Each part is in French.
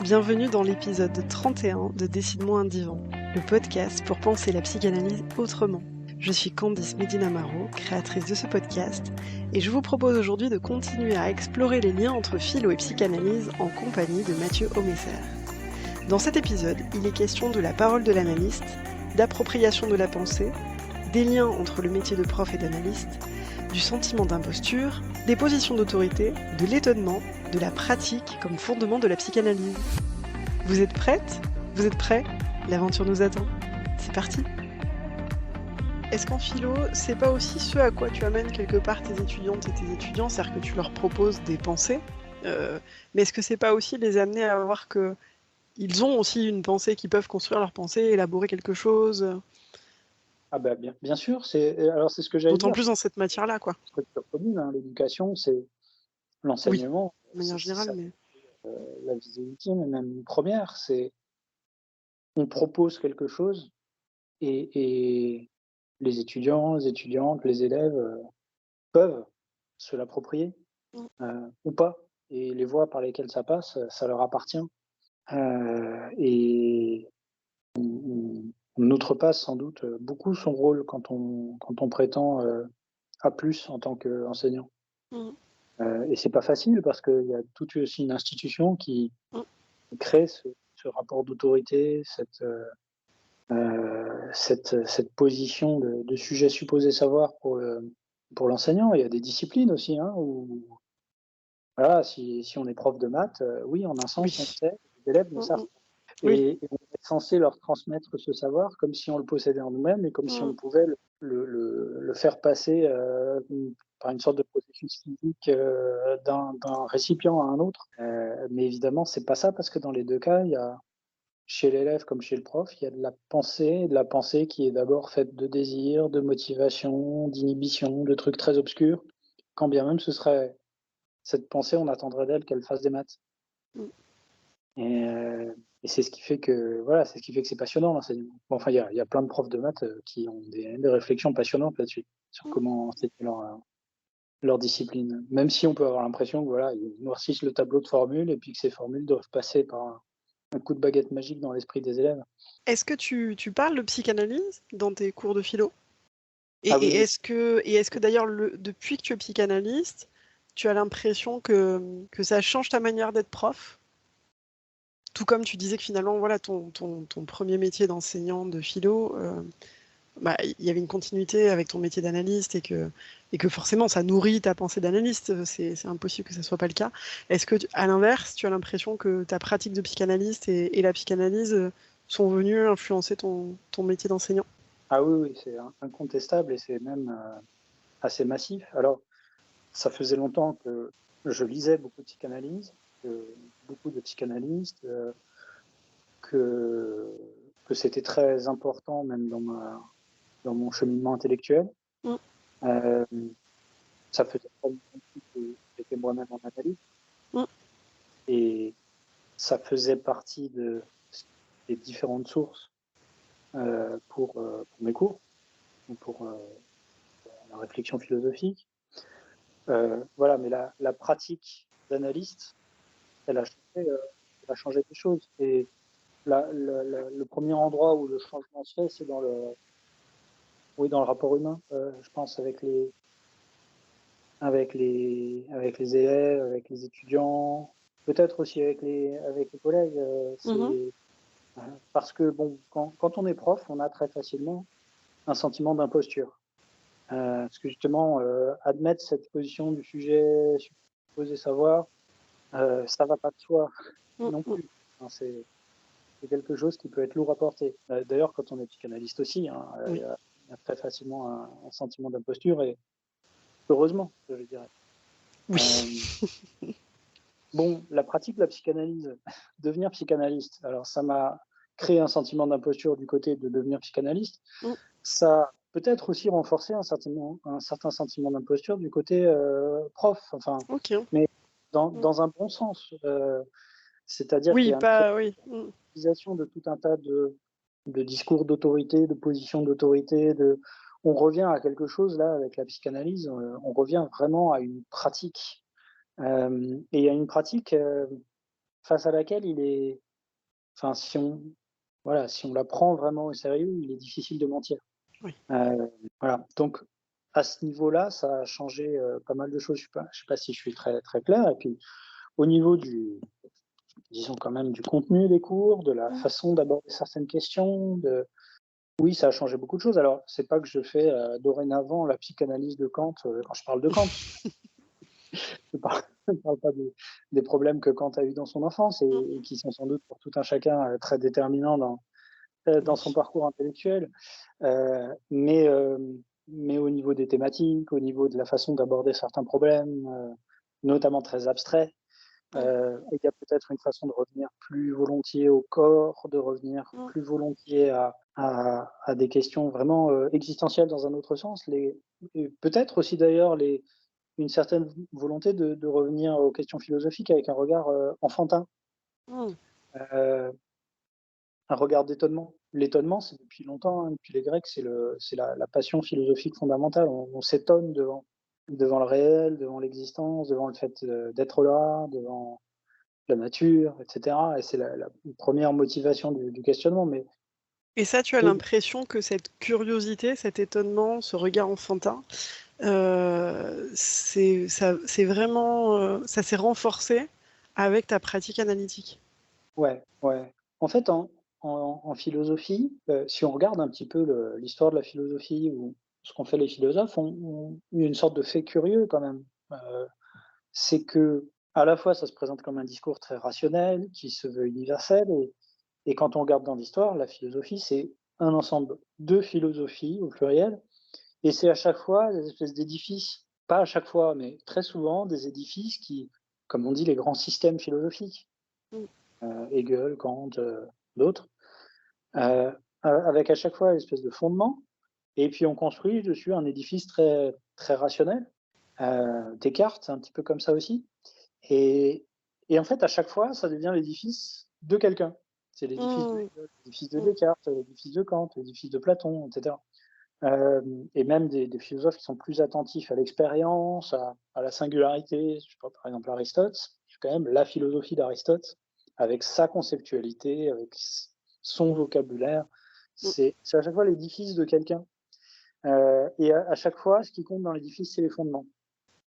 Bienvenue dans l'épisode 31 de Décide-moi un divan, le podcast pour penser la psychanalyse autrement. Je suis Candice Medina-Maro, créatrice de ce podcast, et je vous propose aujourd'hui de continuer à explorer les liens entre philo et psychanalyse en compagnie de Mathieu Homesser. Dans cet épisode, il est question de la parole de l'analyste, d'appropriation de la pensée, des liens entre le métier de prof et d'analyste, du sentiment d'imposture, des positions d'autorité, de l'étonnement, de la pratique comme fondement de la psychanalyse. Vous êtes prête ? Vous êtes prêts ? L'aventure nous attend. C'est parti ! Est-ce qu'en philo, c'est pas aussi ce à quoi tu amènes quelque part tes étudiantes et tes étudiants, c'est-à-dire que tu leur proposes des pensées, mais est-ce que c'est pas aussi les amener à voir que ils ont aussi une pensée, qu'ils peuvent construire leur pensée, élaborer quelque chose, Ah bah bien sûr, alors c'est ce que j'allais d'autant dire, plus dans cette matière-là, quoi. structure commune, hein, l'éducation, c'est Oui, l'enseignement, de manière c'est générale, ça, mais la visée ultime et même première, c'est on propose quelque chose et les étudiants, les étudiantes, les élèves, peuvent se l'approprier, ou pas, et les voies par lesquelles ça passe, ça leur appartient, et on outrepasse sans doute, beaucoup son rôle quand on prétend, à plus en tant qu'enseignant. Mmh. Et c'est pas facile parce qu'il y a toute aussi une institution qui Mmh. crée ce rapport d'autorité, cette position de sujet supposé savoir pour l'enseignant. Il y a des disciplines aussi, hein, où voilà, si on est prof de maths, oui, en un sens, on Oui. sait, les élèves ne Mmh savent mh. pas, Oui. et on est censé leur transmettre ce savoir comme si on le possédait en nous-mêmes et comme si Mmh. on pouvait le faire passer, par une sorte de processus physique, d'un récipient à un autre. Mais évidemment, c'est pas ça, parce que dans les 2 cas, il y a, chez l'élève comme chez le prof, il y a de la pensée qui est d'abord faite de désir, de motivation, d'inhibition, de trucs très obscurs, quand bien même ce serait cette pensée, on attendrait d'elle qu'elle fasse des maths. Mmh. Et c'est ce qui fait que, voilà, c'est ce qui fait que c'est passionnant, l'enseignement. Bon, enfin, il y a plein de profs de maths, qui ont des réflexions passionnantes là-dessus, sur Mmh. comment enseigner leur discipline. Même si on peut avoir l'impression que, voilà, ils noircissent le tableau de formules et puis que ces formules doivent passer par un coup de baguette magique dans l'esprit des élèves. Est-ce que tu parles de psychanalyse dans tes cours de philo? Et Ah oui, et oui. est-ce que d'ailleurs depuis que tu es psychanalyste, tu as l'impression que ça change ta manière d'être prof? Tout comme tu disais que finalement, voilà, ton premier métier d'enseignant de philo, bah, il y avait une continuité avec ton métier d'analyste et que forcément ça nourrit ta pensée d'analyste, c'est impossible que ça soit pas le cas. Est-ce que à l'inverse, tu as l'impression que ta pratique de psychanalyste et la psychanalyse, sont venues influencer ton métier d'enseignant? Ah oui, oui, c'est incontestable et c'est même, assez massif. Alors, ça faisait longtemps que je lisais beaucoup de psychanalyse, beaucoup de psychanalystes, que que c'était très important même dans mon cheminement intellectuel. Mmh. Hem, Ça faisait très longtemps aussi que j'étais moi-même en analyse, Mmh. et ça faisait partie des différentes sources, pour mes cours ou pour, la réflexion philosophique. Voilà, mais la pratique d'analyste, elle a changé, des choses, et le 1er endroit où le changement se fait, c'est dans le rapport humain, je pense, avec les élèves, avec les étudiants, peut-être aussi avec les collègues, Mmh. parce que bon, quand on est prof, on a très facilement un sentiment d'imposture. Parce que justement, admettre cette position du sujet supposé savoir, ça va pas de soi Mmh non mh. plus. Enfin, c'est quelque chose qui peut être lourd à porter. D'ailleurs, quand on est psychanalyste aussi, hein, Oui. il y a très facilement un sentiment d'imposture, et heureusement, je dirais. Oui. Hem Bon, la pratique de la psychanalyse, devenir psychanalyste, alors ça m'a créé un sentiment d'imposture du côté de devenir psychanalyste. Mmh. Ça a peut-être aussi renforcé un certain sentiment d'imposture du côté, prof, enfin, OK. mais dans Mmh. dans un bon sens, c'est-à-dire qu'il Oui, y a une pas oui. Mmh. créatisation de tout un tas de discours d'autorité, de positions d'autorité, on revient à quelque chose là avec la psychanalyse, on revient vraiment à une pratique, et il y a une pratique, face à laquelle enfin, si on la prend vraiment au sérieux, il est difficile de mentir. Oui. Voilà, donc à ce niveau-là, ça a changé, pas mal de choses. Je sais pas si je suis très, très clair et puis au niveau disons quand même du contenu des cours, de la façon d'aborder certaines questions, oui, ça a changé beaucoup de choses. Alors, c'est pas que je fais, dorénavant la psychanalyse de Kant, quand je parle de Kant. Je parle pas des problèmes que Kant a eu dans son enfance et qui sont sans doute pour tout un chacun, très déterminants dans son Oui. parcours intellectuel. Mais au niveau des thématiques, au niveau de la façon d'aborder certains problèmes, notamment très abstraits, il y a peut-être une façon de revenir plus volontiers au corps, de revenir plus volontiers à des questions vraiment, existentielles dans un autre sens. Et peut-être aussi d'ailleurs une certaine volonté de revenir aux questions philosophiques avec un regard, enfantin. Mmh. Heu Un regard d'étonnement. L'étonnement, c'est depuis longtemps, hein, depuis les Grecs, c'est la passion philosophique fondamentale. On s'étonne devant le réel, devant l'existence, devant le fait, d'être là, devant la nature et cetera et c'est la première motivation du questionnement, mais Et ça, tu as oui, l'impression que cette curiosité, cet étonnement, ce regard enfantin, c'est vraiment, ça s'est renforcé avec ta pratique analytique? ouais, ouais. En fait, en philosophie, si on regarde un petit peu l'histoire de la philosophie ou ce qu'ont fait les philosophes, il y a une sorte de fait curieux quand même. C'est qu'à la fois, ça se présente comme un discours très rationnel, qui se veut universel et quand on regarde dans l'histoire, la philosophie, c'est un ensemble de philosophies, au pluriel, et c'est à chaque fois des espèces d'édifices, pas à chaque fois, mais très souvent, des édifices qui, comme on dit, les grands systèmes philosophiques, Mmh. Hegel, Kant, d'autres, heu, avec à chaque fois une espèce de fondement et puis on construit dessus un édifice très, très rationnel. Descartes, c'est un petit peu comme ça aussi. Et en fait, à chaque fois, ça devient l'édifice de quelqu'un. C'est l'édifice de Mmh. Hegel, l'édifice de Mmh. Descartes, l'édifice de Kant, l'édifice de Platon, et cetera. Et même des philosophes qui sont plus attentifs à l'expérience, à la singularité. Je sais pas, par exemple Aristote, c'est quand même la philosophie d'Aristote, avec sa conceptualité, avec son vocabulaire. Mmh. C'est à chaque fois l'édifice de quelqu'un. Et à chaque fois, ce qui compte dans l'édifice, c'est les fondements.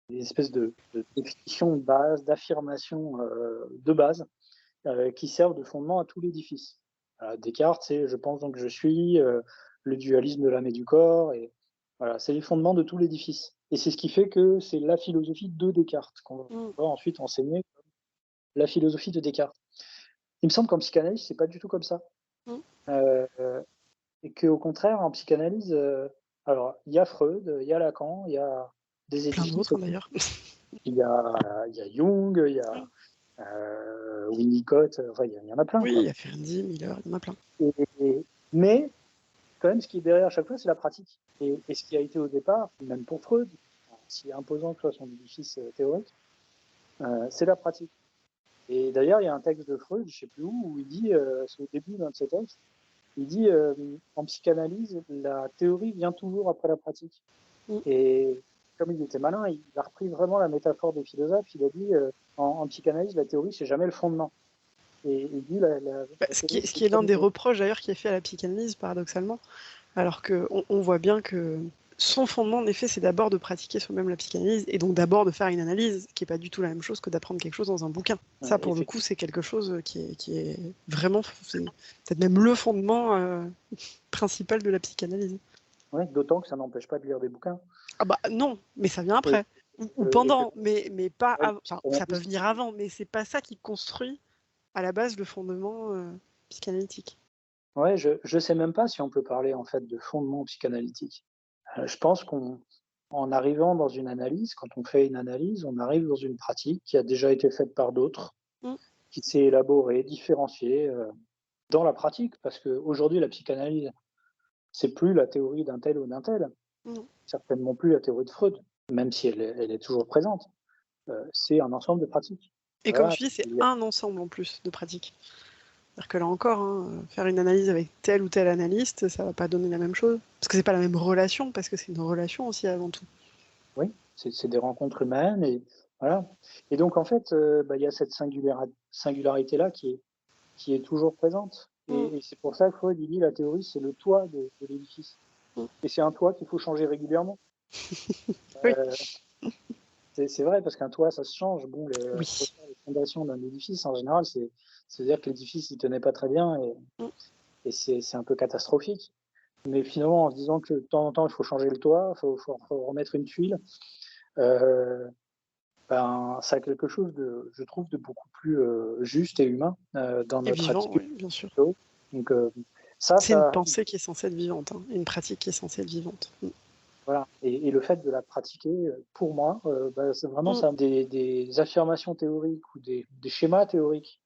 Des espèces de définitions de base, d'affirmations, de base, qui servent de fondement à tout l'édifice. Descartes, c'est «je pense donc je suis», le dualisme de l'âme et du corps et voilà, c'est les fondements de tout l'édifice et c'est ce qui fait que c'est la philosophie de Descartes qu'on Mmh. va ensuite enseigner comme la philosophie de Descartes. Il me semble qu'en psychanalyse, c'est pas du tout comme ça, Mmh. heu et qu'au contraire, en psychanalyse, alors il y a Freud, il y a Lacan, il y a des Plein édifices d'autres, hein, aussi. d'ailleurs. Il y a Jung, il y a, Winnicott, enfin il y en a plein, Oui, il quoi y a Ferdi, Miller, il y en a plein. mais quand même, ce qui est derrière à chaque fois, c'est la pratique et ce qui a été au départ, même pour Freud, si imposant que soit son édifice, théorique, c'est la pratique et d'ailleurs, il y a un texte de Freud, je sais plus où il dit, c'est au début d'un de ses textes, il dit, «En psychanalyse, la théorie vient toujours après la pratique» Mmh. et comme il était malin, il a repris vraiment la métaphore des philosophes. Il a dit, «En psychanalyse, la théorie, c'est jamais le fondement» et il dit: Bah, «La ce théorie, qui c'est est l'un comme des reproches d'ailleurs qui est fait à la psychanalyse, paradoxalement, alors qu'on voit bien que son fondement, en effet, c'est d'abord de pratiquer soi-même la psychanalyse et donc d'abord de faire une analyse, qui n'est pas du tout la même chose que d'apprendre quelque chose dans un bouquin. Ça, pour le coup, effectivement». c'est quelque chose qui est vraiment, c'est peut-être même le fondement principal de la psychanalyse. Ouais, d'autant que ça n'empêche pas de lire des bouquins. Ah bah non, mais ça vient Et après. Ou et que pendant, mais pas ouais, le avant. Enfin, ça peut psychanalyste venir avant, mais c'est pas ça qui construit à la base le fondement psychanalytique. ouais, je sais même pas si on peut parler, en fait, de fondement psychanalytique. Je pense qu'en arrivant dans une analyse, quand on fait une analyse, on arrive dans une pratique qui a déjà été faite par d'autres, Mm, qui s'est élaborée, différenciée, dans la pratique. Parce qu'aujourd'hui, la psychanalyse, c'est plus la théorie d'un tel ou d'un tel, mm. certainement plus la théorie de Freud, même si elle est toujours présente. C'est un ensemble de pratiques. Et comme Voilà, tu dis, c'est il y a un ensemble en plus de pratiques. C'est-à-dire que là encore, hein, faire une analyse avec tel ou tel analyste, ça va pas donner la même chose. Parce que c'est pas la même relation, parce que c'est une relation aussi avant tout. oui, c'est des rencontres humaines Voilà. Et donc, en fait, il y a cette singularité-là qui est toujours présente. Et c'est pour ça que Freud, il dit la théorie, c'est le toit de l'édifice. Mm. Et c'est un toit qu'il faut changer régulièrement. Oui. Euh, c'est vrai, parce qu'un toit, ça se change. Bon, Oui. les fondations d'un édifice, en général, c'est-à-dire que l'édifice, il tenait pas très bien et c'est un peu catastrophique. Mais finalement, en se disant que de temps en temps, il faut changer le toit, il faut remettre une tuile, ça a quelque chose je trouve, de beaucoup plus juste et humain dans Et notre vivant, attitude. oui, bien sûr. Donc C'est une pensée qui est censée être vivante, hein, une pratique qui est censée être vivante. voilà. Et le fait de la pratiquer, pour moi, c'est vraiment ça, des affirmations théoriques ou des schémas théoriques,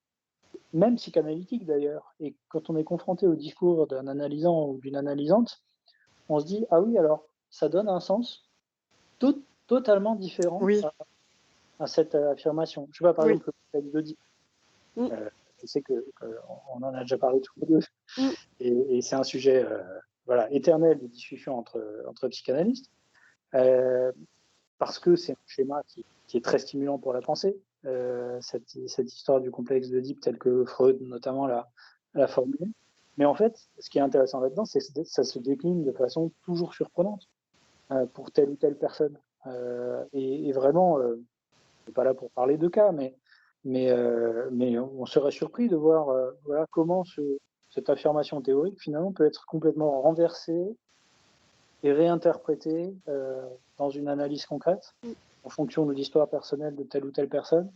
même psychanalytiques d'ailleurs. Et quand on est confronté au discours d'un analysant ou d'une analysante, on se dit ah oui, alors ça donne un sens totalement différent Oui, à cette affirmation. Je sais pas, par oui. exemple, le complexe d'Oedipe. Mm. Je sais qu'on en a déjà parlé tous les deux, Mm. et c'est un sujet éternel de discussion entre psychanalystes, parce que c'est un schéma qui est très stimulant pour la pensée, cette histoire du complexe d'Oedipe telle que Freud notamment l'a formulée. Mais en fait, ce qui est intéressant là-dedans, c'est que ça se décline de façon toujours surprenante pour telle ou telle personne. Et vraiment, je ne suis pas là pour parler de cas, mais on serait surpris de voir comment cette affirmation théorique finalement peut être complètement renversée et réinterprétée dans une analyse concrète en fonction de l'histoire personnelle de telle ou telle personne.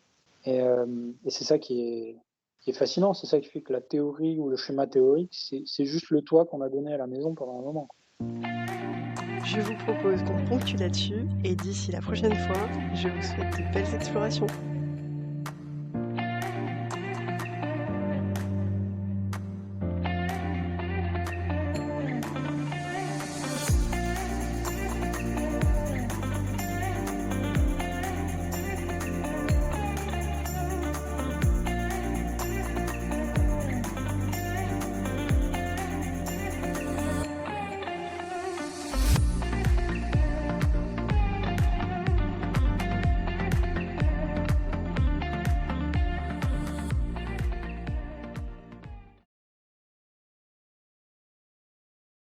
Et c'est ça qui est fascinant, c'est ça qui fait que la théorie ou le schéma théorique, c'est juste le toit qu'on a donné à la maison pendant un moment. Je vous propose qu'on ponctue là-dessus et d'ici la prochaine fois, je vous souhaite de belles explorations.